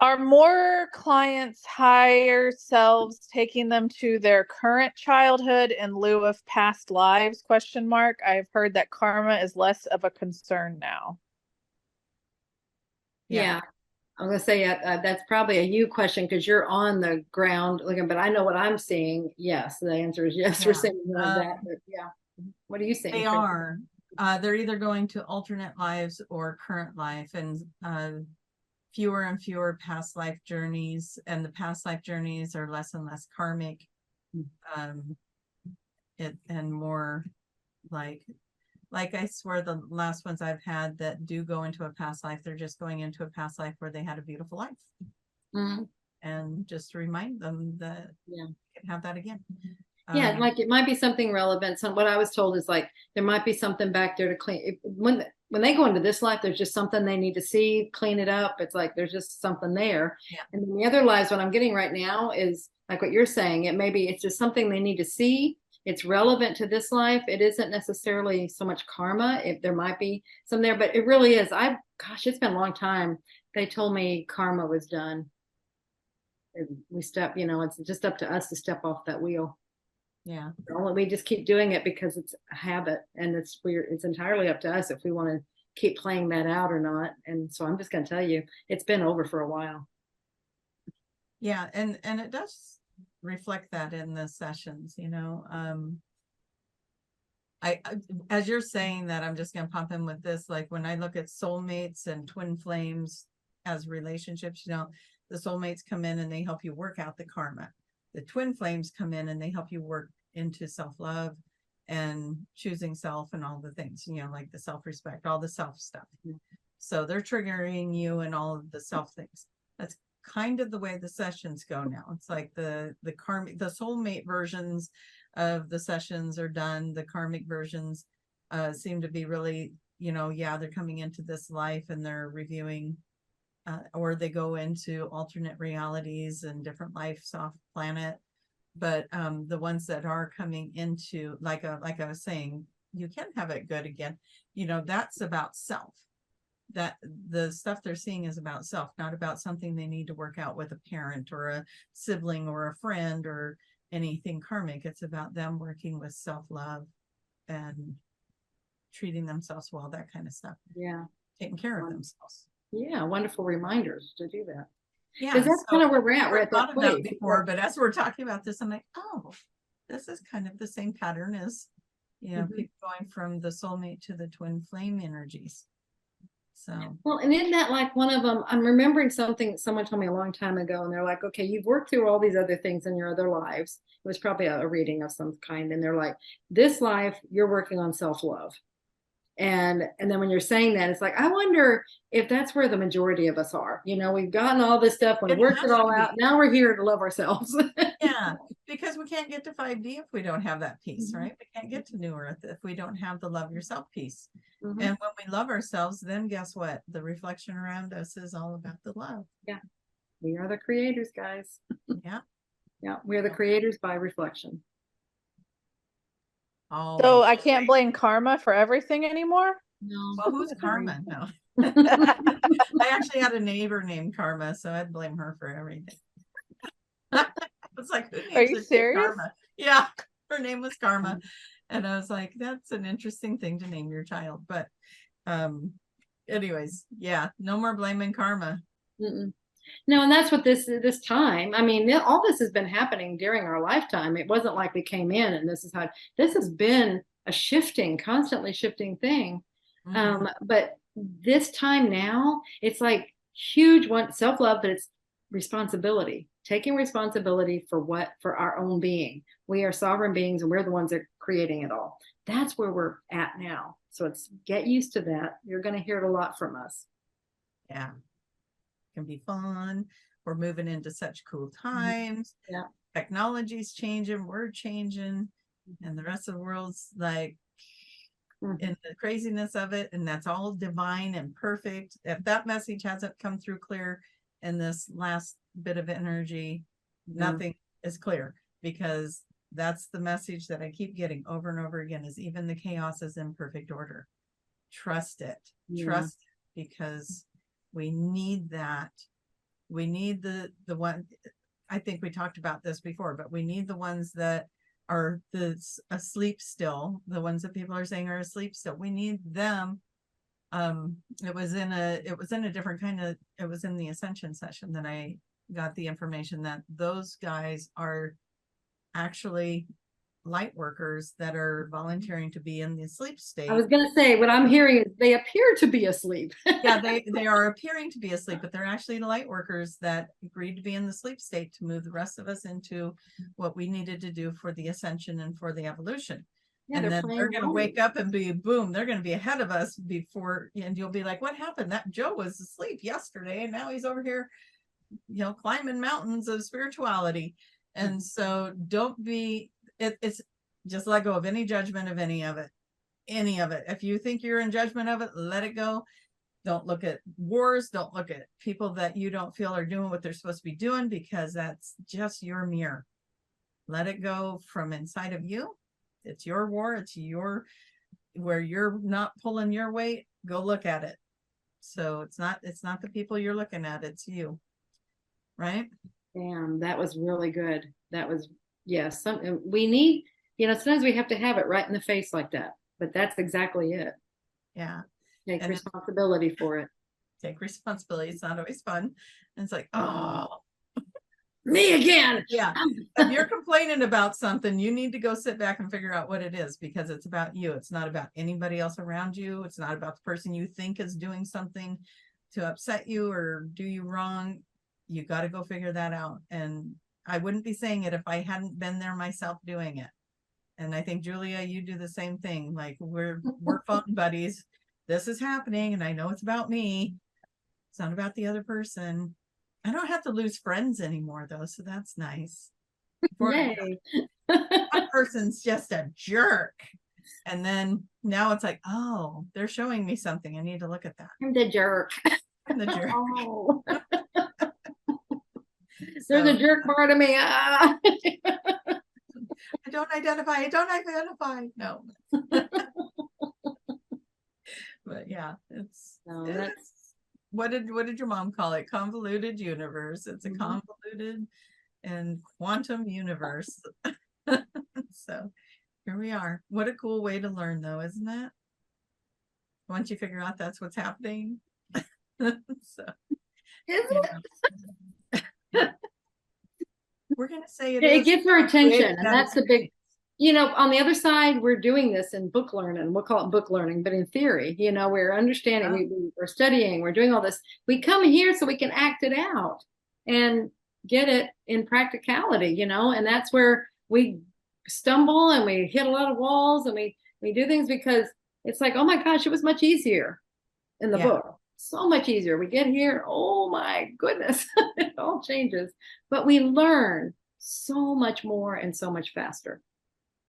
Are more clients' higher selves taking them to their current childhood in lieu of past lives? Question mark. I've heard that karma is less of a concern now. Yeah. Yeah, I'm gonna say that's probably a you question because you're on the ground looking, but I know what I'm seeing. Yes, the answer is yes. We're Yeah. seeing more of that, but yeah. What are you seeing, They Tracy? are. They're either going to alternate lives or current life, and fewer and fewer past life journeys, and the past life journeys are less and less karmic, um, and more like I swear the last ones I've had that do go into a past life, they're just going into a past life where they had a beautiful life. Mm-hmm. And just to remind them that Yeah. you can have that again. Yeah, like it might be something relevant. So what I was told is like there might be something back there to clean. When they go into this life, there's just something they need to see, clean it up. It's like there's just something there. Yeah. And then the other lives, what I'm getting right now is like what you're saying. It's just something they need to see. It's relevant to this life. It isn't necessarily so much karma. If there might be some there, but it really is. Gosh, it's been a long time. They told me karma was done. We it's just up to us to step off that wheel. Yeah. We just keep doing it because it's a habit, and it's entirely up to us if we want to keep playing that out or not. And so I'm just going to tell you, it's been over for a while. Yeah, and it does reflect that in the sessions, I as you're saying that, I'm just going to pop in with this. Like when I look at soulmates and twin flames as relationships, the soulmates come in and they help you work out the karma. The twin flames come in and they help you work into self-love and choosing self and all the things, like the self-respect, all the self stuff. Mm-hmm. So they're triggering you and all of the self things. That's kind of the way the sessions go now. It's like the karmic, the soulmate versions of the sessions are done. The karmic versions seem to be really, they're coming into this life and they're reviewing, or they go into alternate realities and different lives off planet. But the ones that are coming into, like I was saying, you can have it good again. That's about self. That the stuff they're seeing is about self, not about something they need to work out with a parent or a sibling or a friend or anything karmic. It's about them working with self-love and treating themselves well, that kind of stuff. Yeah. Taking care of themselves. Yeah, wonderful reminders to do that. Yeah, because that's kind of where we're at. We're at that place before, but as we're talking about this, I'm like, oh, this is kind of the same pattern as people going from the soulmate to the twin flame energies. So well, and isn't that like one of them? I'm remembering something that someone told me a long time ago, and they're like, okay, you've worked through all these other things in your other lives. It was probably a reading of some kind, and they're like, this life you're working on self-love. And then when you're saying that, it's like, I wonder if that's where the majority of us are. We've gotten all this stuff, we worked it all out. Now we're here to love ourselves. Yeah, because we can't get to 5D if we don't have that piece, right? We can't get to New Earth if we don't have the love yourself piece. And when we love ourselves, then guess what? The reflection around us is all about the love. Yeah. We are the creators, guys. Yeah. Yeah. We're the creators by reflection. Oh, so I can't blame karma for everything anymore? No. Well, who's Karma? No. I actually had a neighbor named Karma, so I'd blame her for everything. It's like, are you serious? Karma? Yeah, her name was Karma. And I was like, that's an interesting thing to name your child. But anyways, yeah, no more blaming karma. No, and that's what this time. I mean, all this has been happening during our lifetime. It wasn't like we came in and this has been a constantly shifting thing. But this time now, it's like huge self-love, but it's responsibility, taking responsibility for our own being. We are sovereign beings and we're the ones that are creating it all. That's where we're at now. So it's get used to that. You're going to hear it a lot from us. Yeah. Can be fun. We're moving into such cool times. Yeah. Technology's changing, we're changing, and the rest of the world's like in the craziness of it, and that's all divine and perfect. If that message hasn't come through clear in this last bit of energy, nothing is clear, because that's the message that I keep getting over and over again, is even the chaos is in perfect order. Trust it. Trust it, because we need that We need the one, I think we talked about this before, but we need the ones that are asleep still, the ones that people are saying are asleep still. We need them. It was in a different kind of, it was in the Ascension session that I got the information that those guys are actually light workers that are volunteering to be in the sleep state. I was going to say, what I'm hearing is they appear to be asleep. Yeah, they are appearing to be asleep, but they're actually the light workers that agreed to be in the sleep state to move the rest of us into what we needed to do for the ascension and for the evolution. Yeah, and then they're going to wake roles. up and be boom, they're going to be ahead of us before, and you'll be like, what happened? That Joe was asleep yesterday and now he's over here, climbing mountains of spirituality. And so don't be, it's just let go of any judgment of any of it. If you think you're in judgment of it, let it go. Don't look at wars. Don't look at people that you don't feel are doing what they're supposed to be doing, because that's just your mirror. Let it go from inside of you. It's your war. It's where you're not pulling your weight. Go look at it. So it's not the people you're looking at. It's you. Right? Damn, that was really good. That was, yes. We need, sometimes we have to have it right in the face like that, but that's exactly it. Yeah. Take responsibility for it. Take responsibility. It's not always fun. And it's like, oh, me again. Yeah. If you're complaining about something, you need to go sit back and figure out what it is, because it's about you. It's not about anybody else around you. It's not about the person you think is doing something to upset you or do you wrong. You got to go figure that out. And I wouldn't be saying it if I hadn't been there myself doing it. And I think, Julia, you do the same thing. Like we're phone buddies. This is happening and I know it's about me. It's not about the other person. I don't have to lose friends anymore though, so that's nice. Yay. That person's just a jerk. And then now it's like, oh, they're showing me something. I need to look at that. I'm the jerk. I'm the jerk. Oh. There's a jerk part of me. Ah. I don't identify. No. But yeah, it's what did your mom call it? Convoluted universe. It's a convoluted and quantum universe. So here we are. What a cool way to learn though, isn't it? Once you figure out that's what's happening. So we're gonna say it gets our attention, and that's the big, on the other side, we're doing this in book learning. We'll call it book learning, but in theory, we're understanding, we're studying, we're doing all this. We come here so we can act it out and get it in practicality, and that's where we stumble and we hit a lot of walls and we do things because it's like, oh my gosh, it was much easier in the book. So much easier. We get here, oh my goodness, it all changes. But we learn so much more and so much faster.